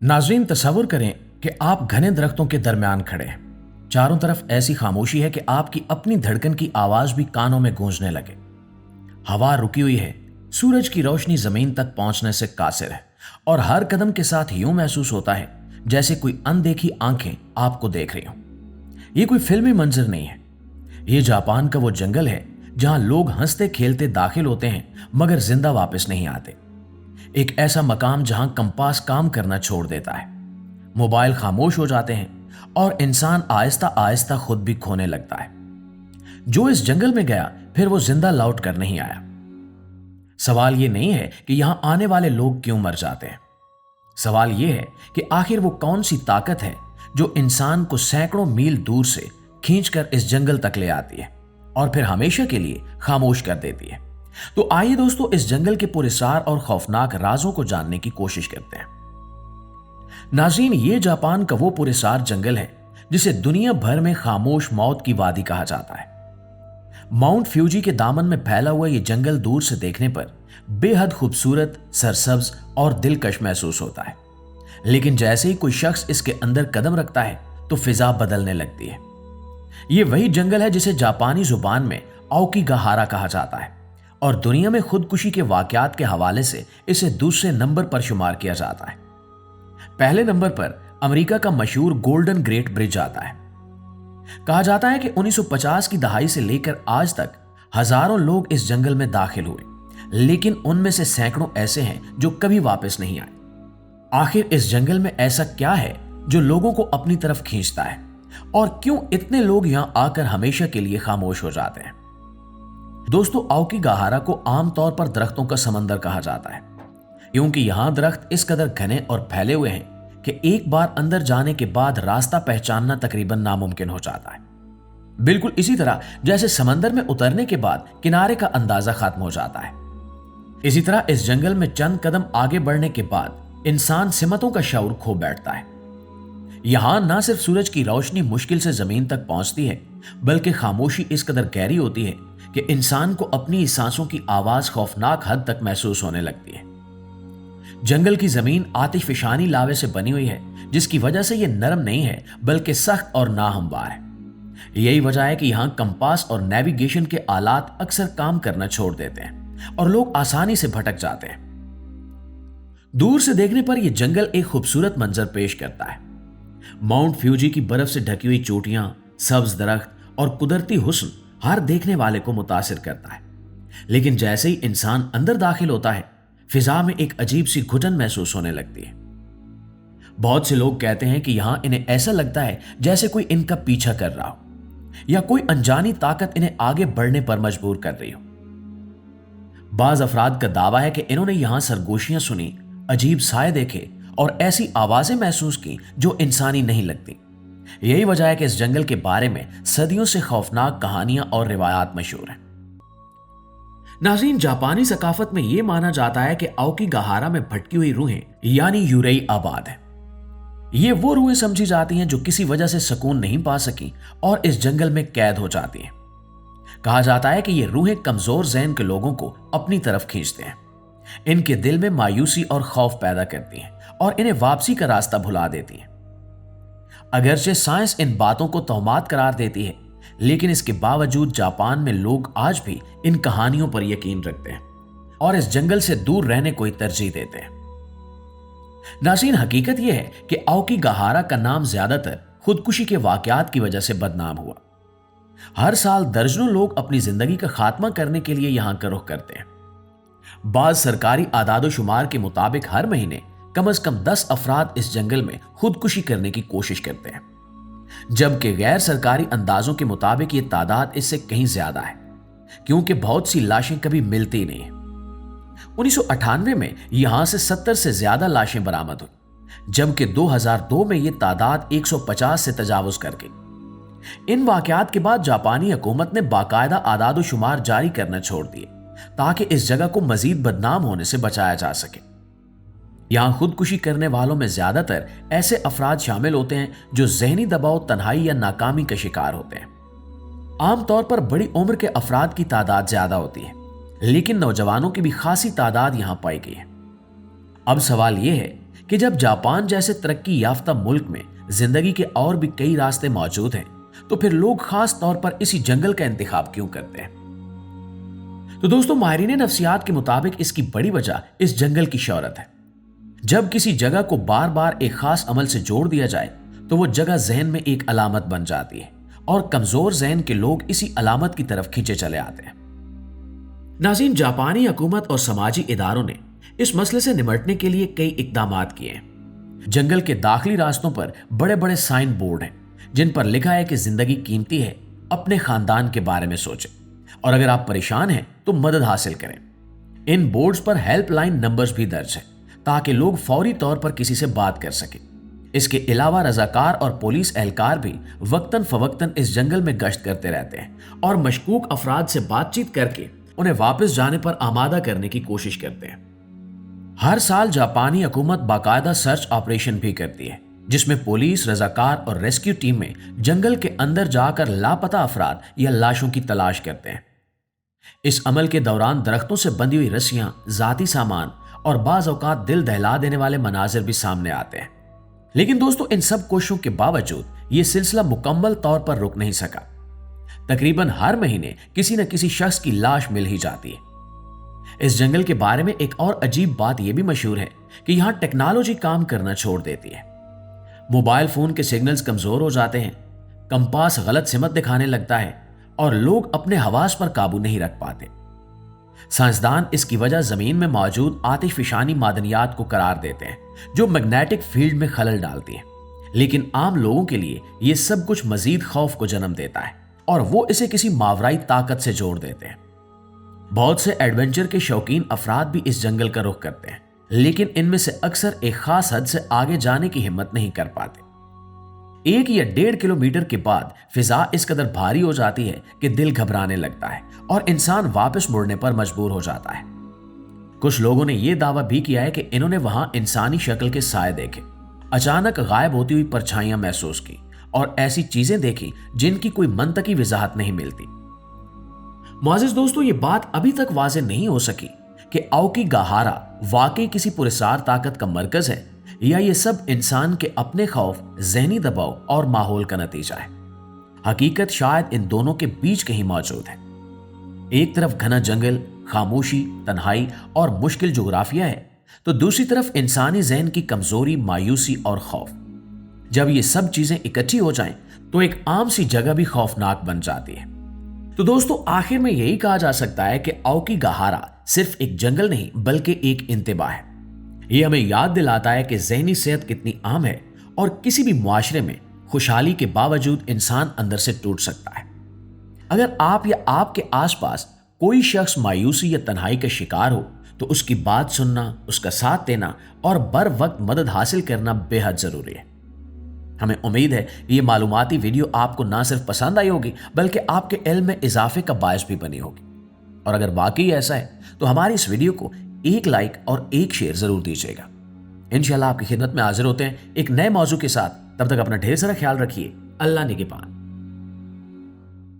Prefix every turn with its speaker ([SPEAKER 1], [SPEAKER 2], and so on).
[SPEAKER 1] नाज़रीन, तसव्वुर करें कि आप घने दरख्तों के दरमियान खड़े हैं। चारों तरफ ऐसी खामोशी है कि आपकी अपनी धड़कन की आवाज भी कानों में गूंजने लगे। हवा रुकी हुई है, सूरज की रोशनी जमीन तक पहुंचने से कासिर है और हर कदम के साथ यूं महसूस होता है जैसे कोई अनदेखी आंखें आपको देख रही हों। ये कोई फिल्मी मंजर नहीं है, ये जापान का वो जंगल है जहां लोग हंसते खेलते दाखिल होते हैं मगर जिंदा वापस नहीं आते। एक ऐसा मकाम जहां कंपास काम करना छोड़ देता है, मोबाइल खामोश हो जाते हैं और इंसान आहिस्ता आहिस्ता खुद भी खोने लगता है। जो इस जंगल में गया फिर वो जिंदा लौट कर नहीं आया। सवाल ये नहीं है कि यहां आने वाले लोग क्यों मर जाते हैं, सवाल ये है कि आखिर वो कौन सी ताकत है जो इंसान को सैकड़ों मील दूर से खींचकर इस जंगल तक ले आती है और फिर हमेशा के लिए खामोश कर देती है। तो आइए दोस्तों, इस जंगल के पुरस्कार और खौफनाक राजों को जानने की कोशिश करते हैं। नाज़रीन, ये जापान का वो पुरस्कार जंगल है जिसे दुनिया भर में खामोश मौत की वादी कहा जाता है। माउंट फ्यूजी के दामन में फैला हुआ ये जंगल दूर से देखने पर बेहद खूबसूरत, सरसब्ज और दिलकश महसूस होता है, लेकिन जैसे ही कोई शख्स इसके अंदर कदम रखता है तो फिजा बदलने लगती है। ये वही जंगल है जिसे जापानी जुबान में आओकीगाहारा कहा जाता है और दुनिया में खुदकुशी के वाकयात के हवाले से इसे दूसरे नंबर पर शुमार किया जाता है। पहले नंबर पर अमेरिका का मशहूर गोल्डन गेट ब्रिज आता है। कहा जाता है कि 1950 की दहाई से लेकर आज तक हजारों लोग इस जंगल में दाखिल हुए, लेकिन उनमें से सैकड़ों ऐसे हैं जो कभी वापस नहीं आए। आखिर इस जंगल में ऐसा क्या है जो लोगों को अपनी तरफ खींचता है और क्यों इतने लोग यहां आकर हमेशा के लिए खामोश हो जाते हैं? दोस्तों, आओकीगाहारा को आमतौर पर दरख्तों का समंदर कहा जाता है, क्योंकि यहां दरख्त इस कदर घने और फैले हुए हैं कि एक बार अंदर जाने के बाद रास्ता पहचानना तकरीबन नामुमकिन हो जाता है। बिल्कुल इसी तरह जैसे समंदर में उतरने के बाद किनारे का अंदाजा खत्म हो जाता है। इसी तरह इस जंगल में चंद कदम आगे बढ़ने के बाद इंसान सिमतों का शऊर खो बैठता है। यहां ना सिर्फ सूरज की रोशनी मुश्किल से जमीन तक पहुंचती है, बल्कि खामोशी इस कदर गहरी होती है कि इंसान को अपनी सांसों की आवाज खौफनाक हद तक महसूस होने लगती है। जंगल की जमीन आतिशफशानी लावे से बनी हुई है, जिसकी वजह से यह नरम नहीं है बल्कि सख्त और नाहमवार है। यही वजह है कि यहां कंपास और नेविगेशन के आलात अक्सर काम करना छोड़ देते हैं और लोग आसानी से भटक जाते हैं। दूर से देखने पर यह जंगल एक खूबसूरत मंजर पेश करता है। माउंट फ्यूजी की बर्फ से ढकी हुई चोटियां, सब्ज दरख्त और कुदरती हुस्न हर देखने वाले को मुतासिर करता है, लेकिन जैसे ही इंसान अंदर दाखिल होता है फिजा में एक अजीब सी घुटन महसूस होने लगती है। बहुत से लोग कहते हैं कि यहां इन्हें ऐसा लगता है जैसे कोई इनका पीछा कर रहा हो या कोई अनजानी ताकत इन्हें आगे बढ़ने पर मजबूर कर रही हो। बाज अफराद का दावा है कि इन्होंने यहां सरगोशियां सुनी, अजीब साए देखे और ऐसी आवाजें महसूस की जो इंसानी नहीं लगती। यही वजह है कि इस जंगल के बारे में सदियों से खौफनाक कहानियां और रिवायात मशहूर हैं। नाज़रीन, जापानी सकाफत में यह माना जाता है कि आओकीगाहारा में भटकी हुई रूहें यानी यूरेई आबाद है। ये वो रूहें समझी जाती हैं जो किसी वजह से सुकून नहीं पा सकी और इस जंगल में कैद हो जाती हैं। कहा जाता है कि ये रूहें कमजोर ज़हन के लोगों को अपनी तरफ खींचते हैं, इनके दिल में मायूसी और खौफ पैदा करती हैं और इन्हें वापसी का रास्ता भुला देती हैं। अगरचे साइंस इन बातों को तोहमात करार देती है, लेकिन इसके बावजूद जापान में लोग आज भी इन कहानियों पर यकीन रखते हैं और इस जंगल से दूर रहने को तरजीह देते हैं। नाज़रीन, हकीकत यह है कि आओकीगाहारा का नाम ज्यादातर खुदकुशी के वाकयात की वजह से बदनाम हुआ। हर साल दर्जनों लोग अपनी जिंदगी का खात्मा करने के लिए यहां का रुख करते हैं। बाज सरकारी आदादोशुमार के मुताबिक हर महीने कम से कम 10 अफराद इस जंगल में खुदकुशी करने की कोशिश करते हैं, जबकि गैर सरकारी अंदाजों के मुताबिक यह तादाद इससे कहीं ज्यादा है, क्योंकि बहुत सी लाशें कभी मिलती नहीं है। 1998 में यहां से 70 से ज्यादा लाशें बरामद हुई, जबकि 2002 में यह तादाद 150 से तजावुज कर गई। इन वाकयात के बाद जापानी हुकूमत ने बाकायदा आदादोशुमार जारी करना छोड़ दिए ताकि इस जगह को मजीद बदनाम होने से बचाया जा सके। यहां खुदकुशी करने वालों में ज्यादातर ऐसे अफराद शामिल होते हैं जो जहनी दबाव, तन्हाई या नाकामी का शिकार होते हैं। आमतौर पर बड़ी उम्र के अफराद की तादाद ज्यादा होती है, लेकिन नौजवानों की भी खासी तादाद यहां पाई गई है। अब सवाल यह है कि जब जापान जैसे तरक्की याफ्ता मुल्क में जिंदगी के और भी कई रास्ते मौजूद हैं, तो फिर लोग खास तौर पर इसी जंगल का इंतखाब क्यों करते हैं? तो दोस्तों, माहिरीन नफ्सियात के मुताबिक इसकी बड़ी वजह इस जंगल की शोहरत है। जब किसी जगह को बार बार एक खास अमल से जोड़ दिया जाए तो वो जगह जहन में एक अलामत बन जाती है और कमजोर जहन के लोग इसी अलामत की तरफ खींचे चले आते हैं। नाज़रीन, जापानी हुकूमत और समाजी इदारों ने इस मसले से निपटने के लिए कई इकदाम किए हैं। जंगल के दाखिली रास्तों पर बड़े बड़े साइन बोर्ड हैं जिन पर लिखा है कि जिंदगी कीमती है, अपने खानदान के बारे में सोचें और अगर आप परेशान हैं तो मदद हासिल करें। इन बोर्ड्स पर हेल्पलाइन नंबर्स भी दर्ज हैं ताकि लोग फौरी तौर पर किसी से बात कर सकें। इसके अलावा रजाकार और पुलिस एहलकार भी वक्तन फवक्तन इस जंगल में गश्त करते रहते हैं और मशकूक अफराद से बातचीत करके उन्हें वापस जाने पर आमादा करने की कोशिश करते हैं। हर साल जापानी हुकूमत बाकायदा सर्च ऑपरेशन भी करती है जिसमें पुलिस, रजाकार और रेस्क्यू टीमें जंगल के अंदर जाकर लापता अफराद या लाशों की तलाश करते हैं। इस अमल के दौरान दरख्तों से बंधी हुई रस्सियां, जाती सामान और बाज औकात दिल दहला देने वाले मनाजिर भी सामने आते हैं। लेकिन दोस्तों, इन सब कोशिशों के बावजूद ये सिलसिला मुकम्मल तौर पर रुक नहीं सका। तकरीबन हर महीने किसी न किसी शख्स की लाश मिल ही जाती है। इस जंगल के बारे में एक और अजीब बात यह भी मशहूर है कि यहां टेक्नोलॉजी काम करना छोड़ देती है। मोबाइल फोन के सिग्नल्स कमजोर हो जाते हैं, कंपास गलत सिमत दिखाने लगता है और लोग अपने हवास पर काबू नहीं रख पाते। साइंसदान इसकी वजह जमीन में मौजूद आतिशफिशानी मादनियात को करार देते हैं जो मैग्नेटिक फील्ड में खलल डालती है। लेकिन आम लोगों के लिए यह सब कुछ मजीद खौफ को जन्म देता है और वो इसे किसी मावराई ताकत से जोड़ देते हैं। बहुत से एडवेंचर के शौकीन अफराद भी इस जंगल का रुख करते हैं, लेकिन इनमें से अक्सर एक खास हद से आगे जाने की हिम्मत नहीं कर पाते। 1 या 1.5 किलोमीटर के बाद फिजा इस कदर भारी हो जाती है कि दिल घबराने लगता है और इंसान वापस मुड़ने पर मजबूर हो जाता है। कुछ लोगों ने यह दावा भी किया है कि इन्होंने वहां इंसानी शक्ल के साए देखे, अचानक गायब होती हुई परछाइयां महसूस की और ऐसी चीजें देखी जिनकी कोई मंतकी वजाहत नहीं मिलती। मुआज़िज़ दोस्तों, ये बात अभी तक वाज़ेह नहीं हो सकी कि आओकीगाहारा वाकई किसी पुरस्कार ताकत का मरकज है या ये सब इंसान के अपने खौफ, जहनी दबाव और माहौल का नतीजा है। हकीकत शायद इन दोनों के बीच कहीं मौजूद है। एक तरफ घना जंगल, खामोशी, तन्हाई और मुश्किल जोग्राफिया है, तो दूसरी तरफ इंसानी जहन की कमजोरी, मायूसी और खौफ। जब ये सब चीजें इकट्ठी हो जाएं, तो एक आम सी जगह भी खौफनाक बन जाती है। तो दोस्तों, आखिर में यही कहा जा सकता है कि आओकीगाहारा सिर्फ एक जंगल नहीं बल्कि एक इंतबा है। यह हमें याद दिलाता है कि जहनी सेहत कितनी आम है और किसी भी मुआशरे में खुशहाली के बावजूद इंसान अंदर से टूट सकता है। अगर आप या आपके आसपास कोई शख्स मायूसी या तन्हाई का शिकार हो तो उसकी बात सुनना, उसका साथ देना और बर वक्त मदद हासिल करना बेहद जरूरी है। हमें उम्मीद है ये मालूमाती वीडियो आपको ना सिर्फ पसंद आई होगी बल्कि आपके इल्म में इजाफे का बायस भी बनी होगी। और अगर वाकई ऐसा है तो हमारी इस वीडियो को एक लाइक और एक शेयर जरूर दीजिएगा। इंशाल्लाह आपकी खिदमत में हाजिर होते हैं एक नए मौजू के साथ। तब तक अपना ढेर सारा ख्याल रखिए। अल्लाह निगहबान।